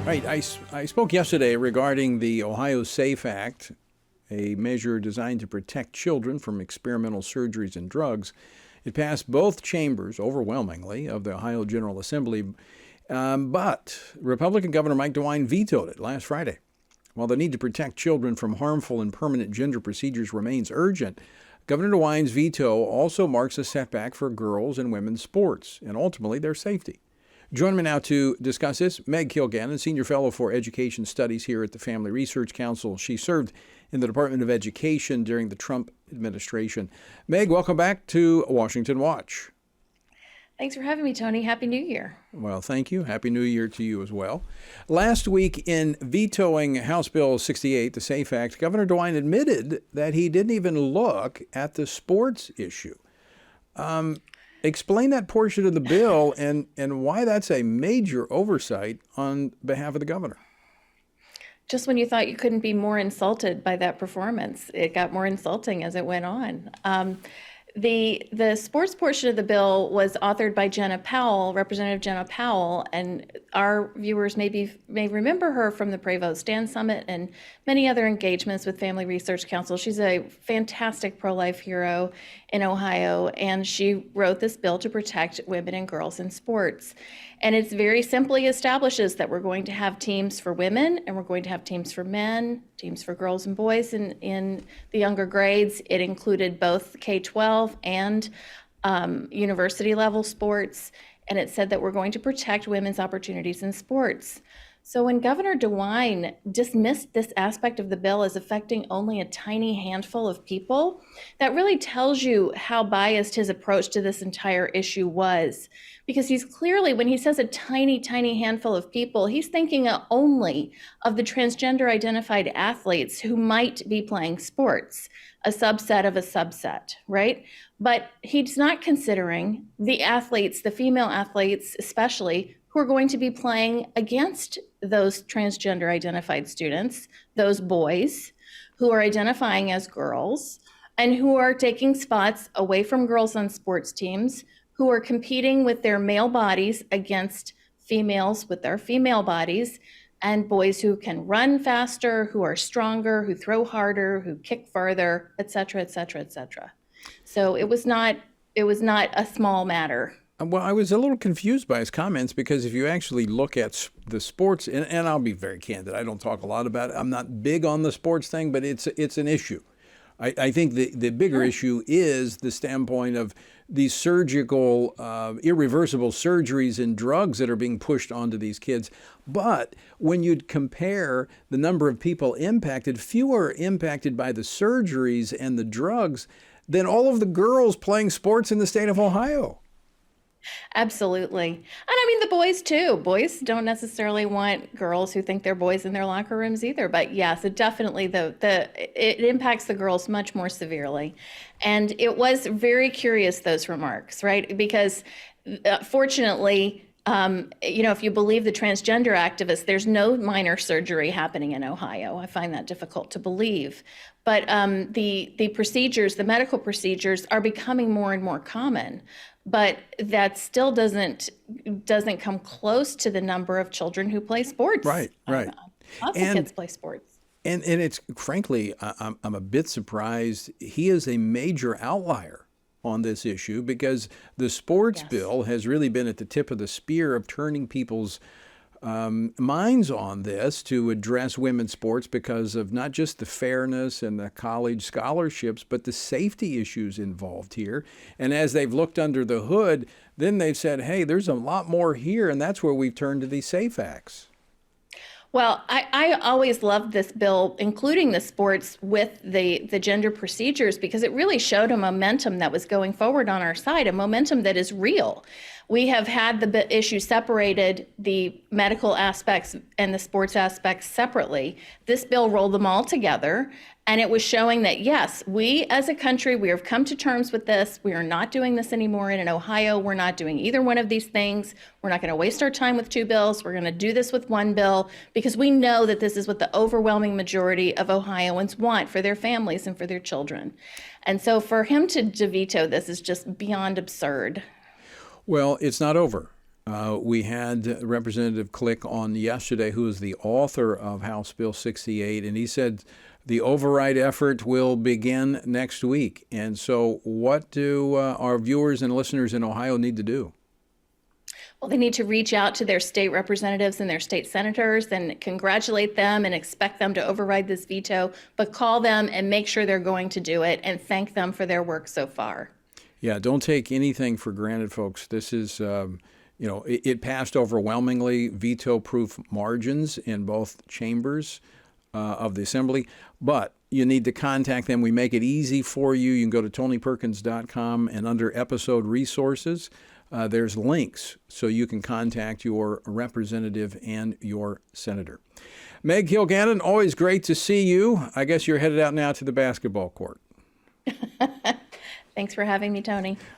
Right. I spoke yesterday regarding the Ohio SAFE Act, a measure designed to protect children from experimental surgeries and drugs. It passed both chambers overwhelmingly of the Ohio General Assembly, but Republican Governor Mike DeWine vetoed it last Friday. While the need to protect children from harmful and permanent gender procedures remains urgent, Governor DeWine's veto also marks a setback for girls and women's sports and ultimately their safety. Joining me now to discuss this, Meg Kilgannon, Senior Fellow for Education Studies here at the Family Research Council. She served in the Department of Education during the Trump administration. Meg, welcome back to Washington Watch. Thanks for having me, Tony. Happy New Year. Well, thank you. Happy New Year to you as well. Last week, in vetoing House Bill 68, the SAFE Act, Governor DeWine admitted that he didn't even look at the sports issue. Explain that portion of the bill and why that's a major oversight on behalf of the governor. Just when you thought you couldn't be more insulted by that performance, it got more insulting as it went on. The sports portion of the bill was authored by Jenna Powell, Representative Jenna Powell, and our viewers may remember her from the Pray Vote Stand Summit and many other engagements with Family Research Council. She's a fantastic pro-life hero in Ohio, and she wrote this bill to protect women and girls in sports. And it very simply establishes that we're going to have teams for women and we're going to have teams for men, teams for girls and boys in the younger grades. It included both K-12 and university level sports. And it said that we're going to protect women's opportunities in sports. So when Governor DeWine dismissed this aspect of the bill as affecting only a tiny handful of people, that really tells you how biased his approach to this entire issue was. Because he's clearly, when he says a tiny, tiny handful of people, he's thinking only of the transgender identified athletes who might be playing sports, a subset of a subset, right? But he's not considering the athletes, the female athletes especially, who are going to be playing against those transgender identified students, those boys who are identifying as girls and who are taking spots away from girls on sports teams, who are competing with their male bodies against females with their female bodies, and boys who can run faster, who are stronger, who throw harder, who kick farther, et cetera, et cetera, et cetera. So it was not a small matter. Well, I was a little confused by his comments because if you actually look at the sports, and I'll be very candid, I don't talk a lot about it. I'm not big on the sports thing, but it's an issue. I think the bigger issue is the standpoint of these surgical, irreversible surgeries and drugs that are being pushed onto these kids. But when you compare the number of people impacted, fewer impacted by the surgeries and the drugs than all of the girls playing sports in the state of Ohio. Absolutely. And I mean, the boys too. Boys don't necessarily want girls who think they're boys in their locker rooms either. But yes, it definitely, it impacts the girls much more severely. And it was very curious, those remarks, right? Because fortunately, if you believe the transgender activists, there's no minor surgery happening in Ohio. I find that difficult to believe. But the procedures, the medical procedures are becoming more and more common. But that still doesn't come close to the number of children who play sports. Right. Lots of kids play sports. And it's, frankly, I'm a bit surprised. He is a major outlier on this issue because the sports bill has really been at the tip of the spear of turning people's minds on this to address women's sports because of not just the fairness and the college scholarships, but the safety issues involved here. And as they've looked under the hood, then they've said, hey, there's a lot more here, and that's where we've turned to these SAFE Acts. Well, I always loved this bill, including the sports with the gender procedures, because it really showed a momentum that was going forward on our side, a momentum that is real. We have had the issue separated, the medical aspects and the sports aspects separately. This bill rolled them all together, and it was showing that, yes, we as a country, we have come to terms with this. We are not doing this anymore. And in Ohio, we're not doing either one of these things. We're not going to waste our time with two bills. We're going to do this with one bill because we know that this is what the overwhelming majority of Ohioans want for their families and for their children. And so for him to veto this is just beyond absurd. Well, it's not over. We had Representative Click on yesterday, who is the author of House Bill 68, and he said the override effort will begin next week. And so what do our viewers and listeners in Ohio need to do? Well, they need to reach out to their state representatives and their state senators and congratulate them and expect them to override this veto, but call them and make sure they're going to do it and thank them for their work so far. Yeah, don't take anything for granted, folks. This is, it passed overwhelmingly veto-proof margins in both chambers of the Assembly, but you need to contact them. We make it easy for you. You can go to tonyperkins.com, and under episode resources, there's links so you can contact your representative and your senator. Meg Kilgannon, always great to see you. I guess you're headed out now to the basketball court. Thanks for having me, Tony.